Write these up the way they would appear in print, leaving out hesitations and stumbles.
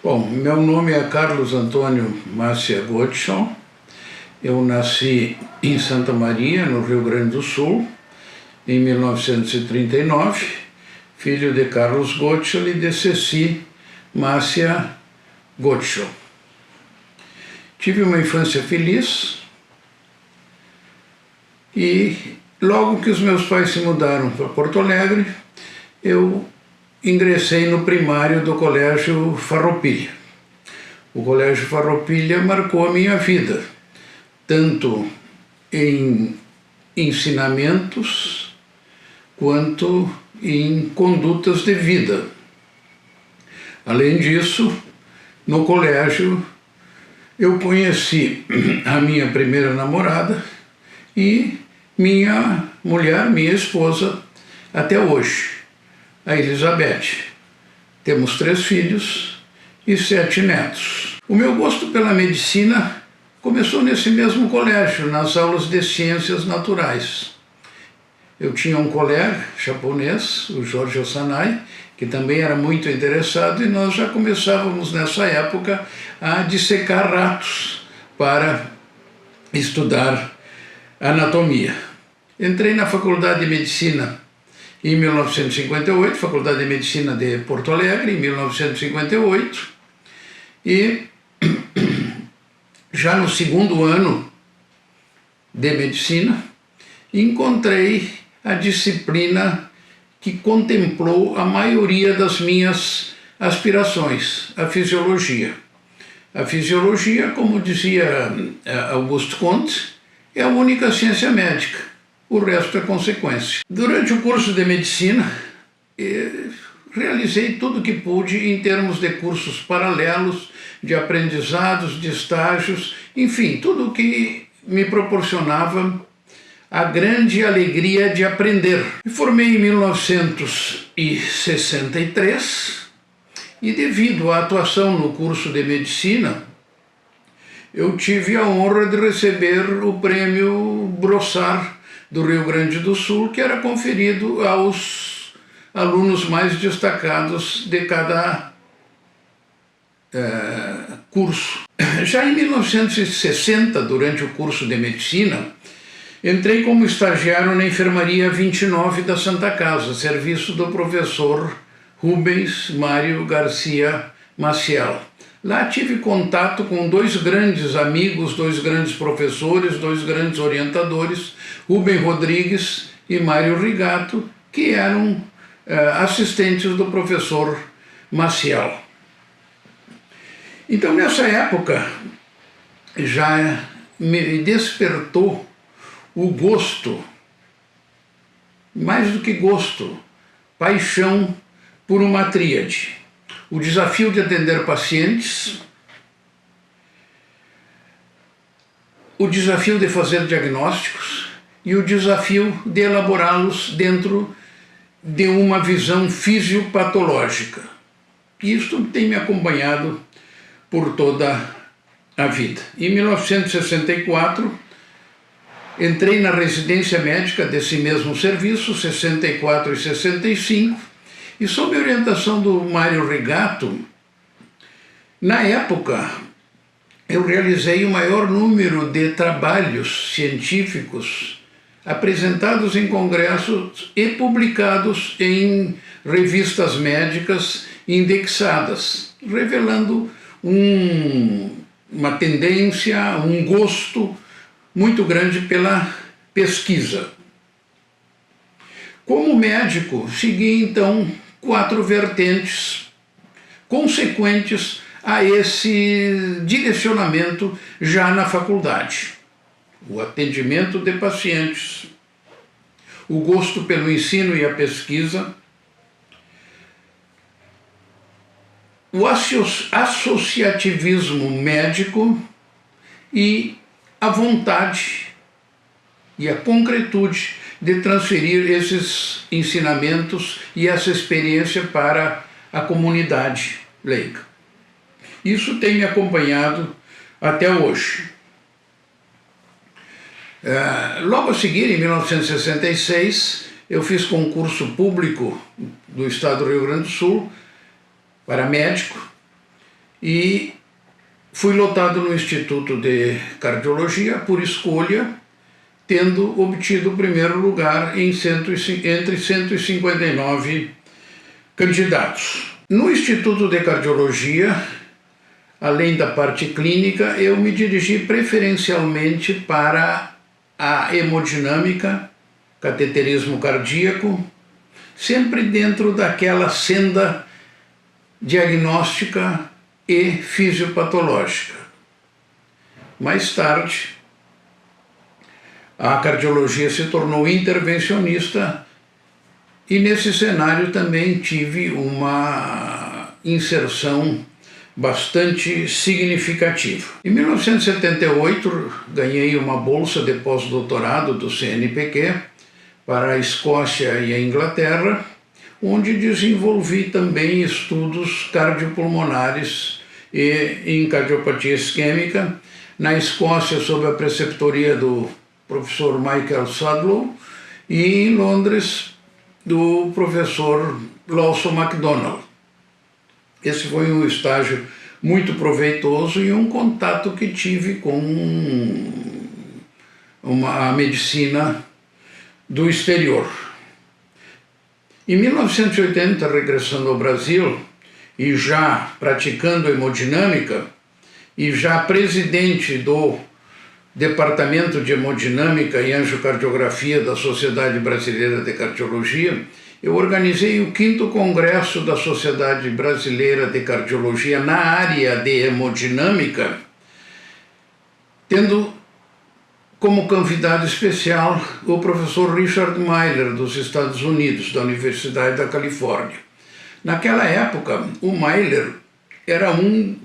Bom, meu nome é Carlos Antônio Massia Gottschall. Eu nasci em Santa Maria, no Rio Grande do Sul, em 1939, filho de Carlos Gottschall e de Ceci Massia Gottschall. Tive uma infância feliz e logo que os meus pais se mudaram para Porto Alegre, eu ingressei no primário do Colégio Farroupilha. O Colégio Farroupilha marcou a minha vida, tanto em ensinamentos quanto em condutas de vida. Além disso, no colégio eu conheci a minha primeira namorada e minha mulher, minha esposa, até hoje, a Elizabeth. Temos 3 filhos e 7 netos. O meu gosto pela medicina começou nesse mesmo colégio, nas aulas de ciências naturais. Eu tinha um colega japonês, o Jorge Osanai, que também era muito interessado, e nós já começávamos nessa época a dissecar ratos para estudar anatomia. Entrei na Faculdade de Medicina em 1958, Faculdade de Medicina de Porto Alegre, em 1958, e já no segundo ano de medicina, encontrei a disciplina que contemplou a maioria das minhas aspirações, a fisiologia. A fisiologia, como dizia Auguste Comte, é a única ciência médica, o resto é consequência. Durante o curso de medicina, realizei tudo o que pude em termos de cursos paralelos, de aprendizados, de estágios, enfim, tudo o que me proporcionava a grande alegria de aprender. Me formei em 1963 e, devido à atuação no curso de medicina, eu tive a honra de receber o prêmio Brossard do Rio Grande do Sul, que era conferido aos alunos mais destacados de cada curso. Já em 1960, durante o curso de medicina, entrei como estagiário na enfermaria 29 da Santa Casa, serviço do professor Rubens Mário Garcia Maciel. Lá tive contato com 2 grandes amigos, 2 grandes professores, 2 grandes orientadores, Rubem Rodrigues e Mário Rigato, que eram assistentes do professor Maciel. Então, nessa época, já me despertou o gosto, mais do que gosto, paixão por uma tríade. O desafio de atender pacientes, o desafio de fazer diagnósticos e o desafio de elaborá-los dentro de uma visão fisiopatológica. Isso tem me acompanhado por toda a vida. Em 1964, entrei na residência médica desse mesmo serviço, 64 e 65, e sob orientação do Mário Rigato, na época, eu realizei o maior número de trabalhos científicos apresentados em congressos e publicados em revistas médicas indexadas, revelando uma tendência, um gosto muito grande pela pesquisa. Como médico, segui então 4 vertentes consequentes a esse direcionamento já na faculdade. O atendimento de pacientes, o gosto pelo ensino e a pesquisa, o associativismo médico e a vontade e a concretude de transferir esses ensinamentos e essa experiência para a comunidade leiga. Isso tem me acompanhado até hoje. Logo a seguir, em 1966, eu fiz concurso público do Estado do Rio Grande do Sul para médico e fui lotado no Instituto de Cardiologia por escolha, tendo obtido o primeiro lugar entre 159 candidatos. No Instituto de Cardiologia, além da parte clínica, eu me dirigi preferencialmente para a hemodinâmica, cateterismo cardíaco, sempre dentro daquela senda diagnóstica e fisiopatológica. Mais tarde, a cardiologia se tornou intervencionista e nesse cenário também tive uma inserção bastante significativa. Em 1978, ganhei uma bolsa de pós-doutorado do CNPq para a Escócia e a Inglaterra, onde desenvolvi também estudos cardiopulmonares e em cardiopatia isquêmica, na Escócia sob a preceptoria do professor Michael Sadlow e em Londres do professor Lawson MacDonald. Esse foi um estágio muito proveitoso e um contato que tive com a medicina do exterior. Em 1980, regressando ao Brasil e já praticando hemodinâmica e já presidente do Departamento de Hemodinâmica e Angiocardiografia da Sociedade Brasileira de Cardiologia, eu organizei o 5º Congresso da Sociedade Brasileira de Cardiologia na área de hemodinâmica, tendo como convidado especial o professor Richard Miller, dos Estados Unidos, da Universidade da Califórnia. Naquela época, o Miller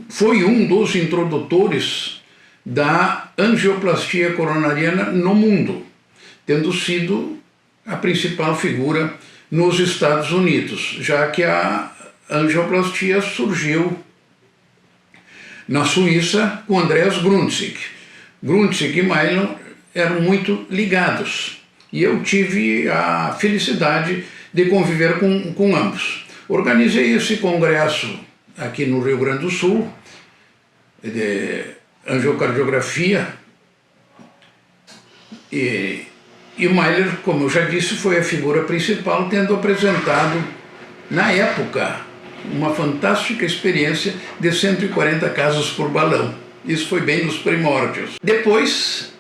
foi um dos introdutores da angioplastia coronariana no mundo, tendo sido a principal figura nos Estados Unidos, já que a angioplastia surgiu na Suíça com Andreas Grundzig. Grundzig e Miller eram muito ligados e eu tive a felicidade de conviver com ambos. Organizei esse congresso aqui no Rio Grande do Sul, de angiocardiografia, e o Miller, como eu já disse, foi a figura principal, tendo apresentado, na época, uma fantástica experiência de 140 casos por balão. Isso foi bem nos primórdios. Depois,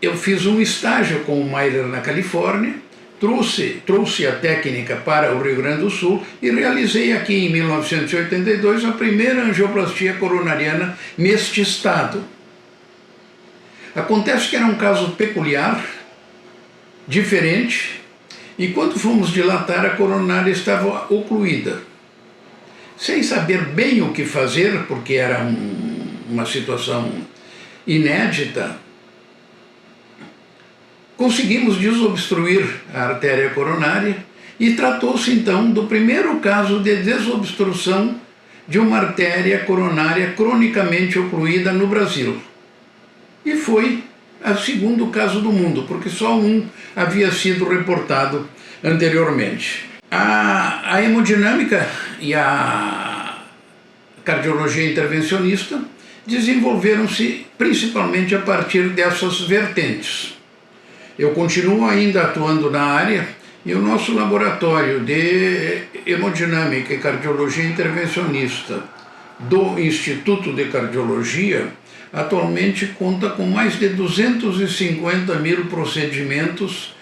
eu fiz um estágio com o Miller na Califórnia, trouxe a técnica para o Rio Grande do Sul e realizei aqui em 1982 a primeira angioplastia coronariana neste estado. Acontece que era um caso peculiar, diferente, e quando fomos dilatar, a coronária estava ocluída. Sem saber bem o que fazer, porque era uma situação inédita, conseguimos desobstruir a artéria coronária e tratou-se então do primeiro caso de desobstrução de uma artéria coronária cronicamente ocluída no Brasil. E foi o segundo caso do mundo, porque só um havia sido reportado anteriormente. A hemodinâmica e a cardiologia intervencionista desenvolveram-se principalmente a partir dessas vertentes. Eu continuo ainda atuando na área e o nosso laboratório de hemodinâmica e cardiologia intervencionista do Instituto de Cardiologia atualmente conta com mais de 250 mil procedimentos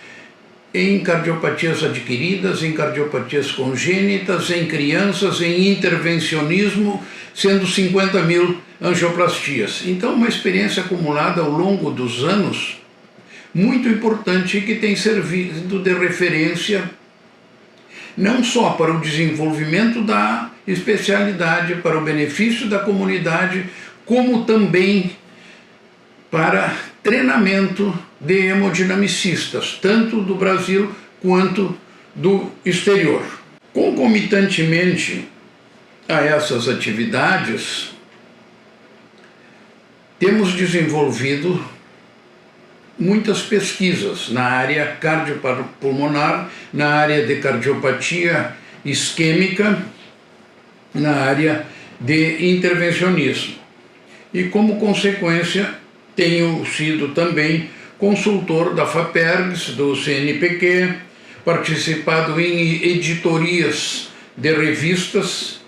em cardiopatias adquiridas, em cardiopatias congênitas, em crianças, em intervencionismo, sendo 50 mil angioplastias. Então, uma experiência acumulada ao longo dos anos, muito importante, que tem servido de referência não só para o desenvolvimento da especialidade, para o benefício da comunidade, como também para treinamento de hemodinamicistas, tanto do Brasil quanto do exterior. Concomitantemente a essas atividades, temos desenvolvido muitas pesquisas na área cardiopulmonar, na área de cardiopatia isquêmica, na área de intervencionismo. E, como consequência, tenho sido também consultor da FAPERGS, do CNPq, participado em editorias de revistas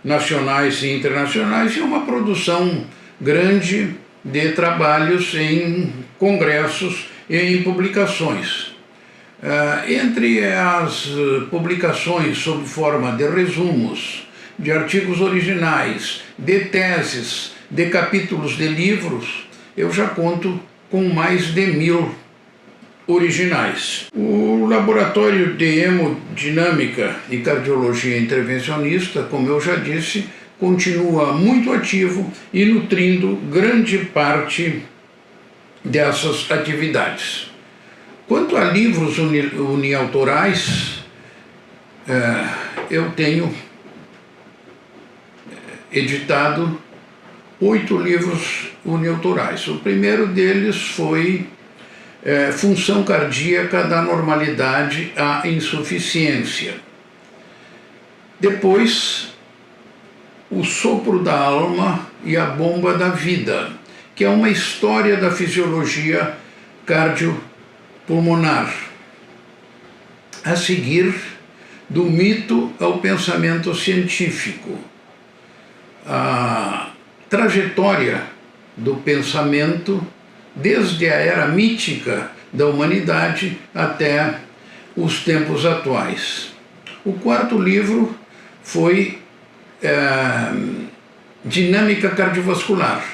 nacionais e internacionais e uma produção grande de trabalhos em congressos e em publicações. Entre as publicações sob forma de resumos, de artigos originais, de teses, de capítulos de livros, eu já conto com mais de 1000 originais. O Laboratório de Hemodinâmica e Cardiologia Intervencionista, como eu já disse, continua muito ativo e nutrindo grande parte dessas atividades. Quanto a livros uniautorais, eu tenho editado 8 livros uniautorais. O primeiro deles foi Função Cardíaca da Normalidade à Insuficiência. Depois, O Sopro da Alma e a Bomba da Vida, que é uma história da fisiologia cardiopulmonar. A seguir, Do Mito ao Pensamento Científico, a trajetória do pensamento desde a era mítica da humanidade até os tempos atuais. O quarto livro foi Dinâmica Cardiovascular,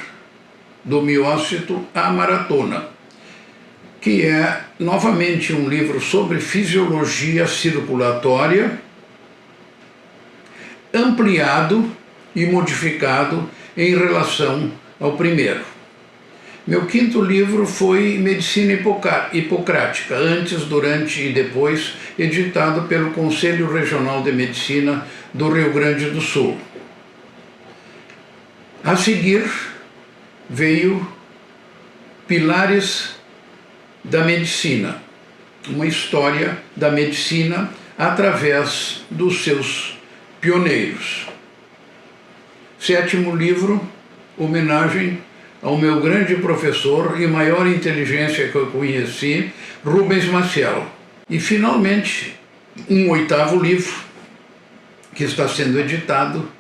do miócito à maratona, que é novamente um livro sobre fisiologia circulatória, ampliado e modificado em relação ao primeiro. Meu quinto livro foi Medicina Hipocrática, antes, durante e depois, editado pelo Conselho Regional de Medicina do Rio Grande do Sul. A seguir veio Pilares da Medicina, uma história da medicina através dos seus pioneiros. Sétimo livro, homenagem ao meu grande professor e maior inteligência que eu conheci, Rubens Maciel. E, finalmente, um oitavo livro, que está sendo editado,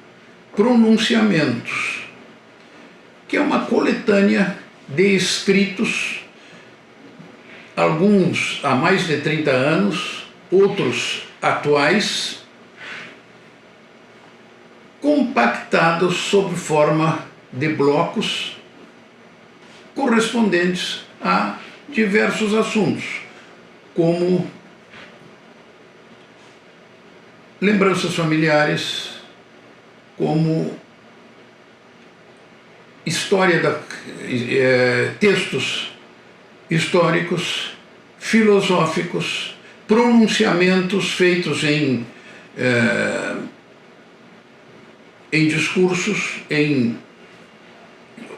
Pronunciamentos, que é uma coletânea de escritos, alguns há mais de 30 anos, outros atuais, compactados sob forma de blocos correspondentes a diversos assuntos, como lembranças familiares, como história textos históricos, filosóficos, pronunciamentos feitos em discursos, em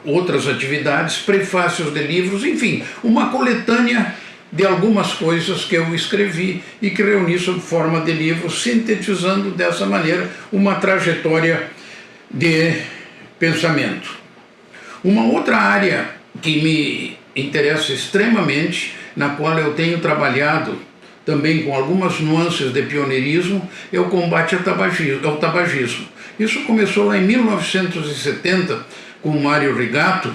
outras atividades, prefácios de livros, enfim, uma coletânea de algumas coisas que eu escrevi e que reuni sob forma de livro, sintetizando dessa maneira uma trajetória de pensamento. Uma outra área que me interessa extremamente, na qual eu tenho trabalhado também com algumas nuances de pioneirismo, é o combate ao tabagismo. Isso começou lá em 1970 com o Mário Rigato,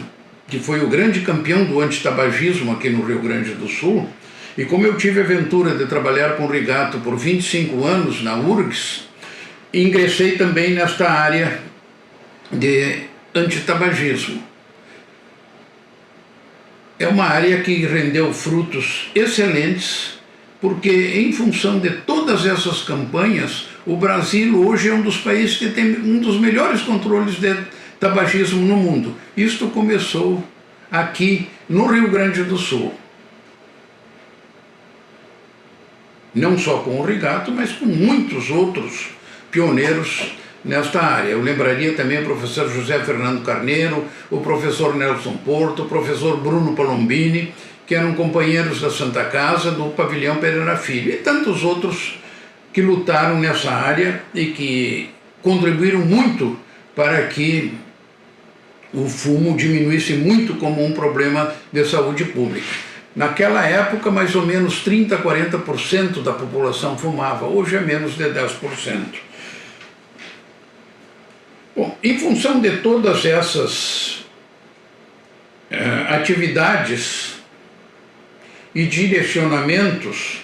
que foi o grande campeão do antitabagismo aqui no Rio Grande do Sul. E como eu tive a aventura de trabalhar com o Rigato por 25 anos na URGS, ingressei também nesta área de antitabagismo. É uma área que rendeu frutos excelentes, porque em função de todas essas campanhas, o Brasil hoje é um dos países que tem um dos melhores controles de tabagismo no mundo. Isto começou aqui no Rio Grande do Sul. Não só com o Rigato, mas com muitos outros pioneiros nesta área. Eu lembraria também o professor José Fernando Carneiro, o professor Nelson Porto, o professor Bruno Palombini, que eram companheiros da Santa Casa, do Pavilhão Pereira Filho, e tantos outros que lutaram nessa área e que contribuíram muito para que o fumo diminuísse muito como um problema de saúde pública. Naquela época, mais ou menos 30% a 40% da população fumava, hoje é menos de 10%. Bom, em função de todas essas atividades e direcionamentos,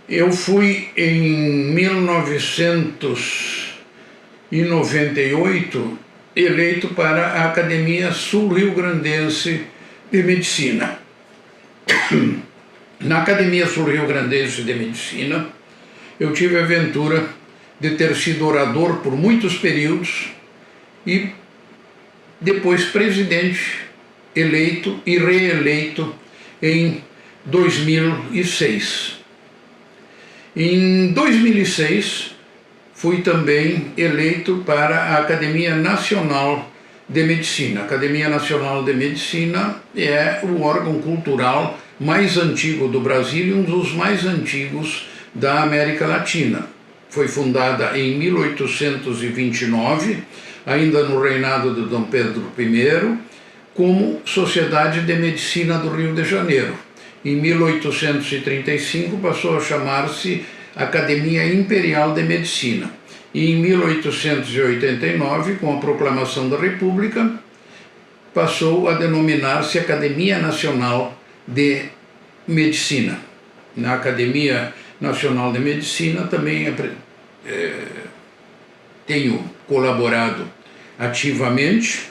eu fui em 1998 eleito para a Academia Sul-Rio-Grandense de Medicina. Na Academia Sul-Rio-Grandense de Medicina, eu tive a aventura de ter sido orador por muitos períodos e depois presidente, eleito e reeleito em 2006. Em 2006, fui também eleito para a Academia Nacional de Medicina. A Academia Nacional de Medicina é o órgão cultural mais antigo do Brasil e um dos mais antigos da América Latina. Foi fundada em 1829, ainda no reinado de Dom Pedro I, como Sociedade de Medicina do Rio de Janeiro. Em 1835 passou a chamar-se Academia Imperial de Medicina. E em 1889, com a proclamação da República, passou a denominar-se Academia Nacional de Medicina. Na Academia Nacional de Medicina também tenho colaborado ativamente,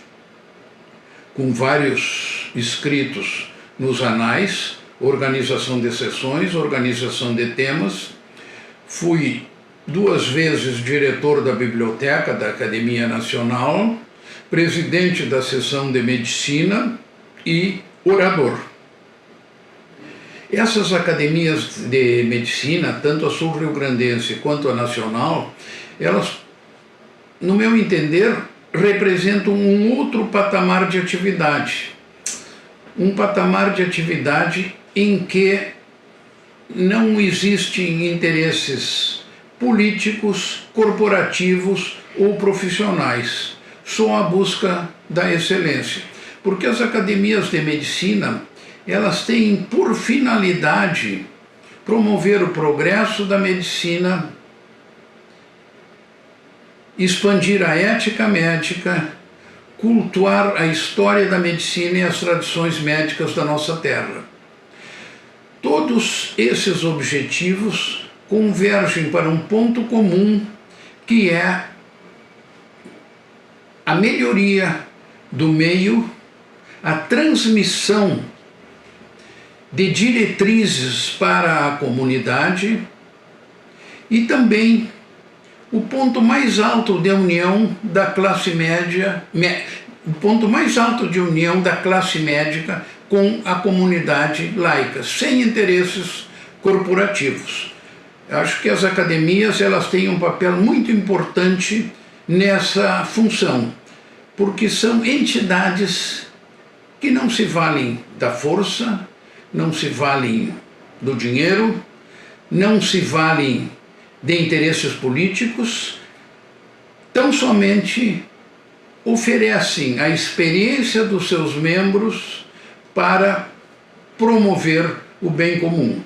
com vários escritos nos anais, organização de sessões, organização de temas. Fui 2 vezes diretor da biblioteca da Academia Nacional, presidente da seção de medicina e orador. Essas academias de medicina, tanto a sul-rio-grandense quanto a nacional, elas, no meu entender, representam um outro patamar de atividade. Um patamar de atividade em que não existem interesses políticos, corporativos ou profissionais, só a busca da excelência. Porque as academias de medicina, elas têm por finalidade promover o progresso da medicina, expandir a ética médica, cultuar a história da medicina e as tradições médicas da nossa terra. Todos esses objetivos convergem para um ponto comum, que é a melhoria do meio, a transmissão de diretrizes para a comunidade e também o ponto mais alto de união da classe média, o ponto mais alto de união da classe médica com a comunidade laica, sem interesses corporativos. Acho que as academias, elas têm um papel muito importante nessa função, porque são entidades que não se valem da força, não se valem do dinheiro, não se valem de interesses políticos, tão somente oferecem a experiência dos seus membros para promover o bem comum.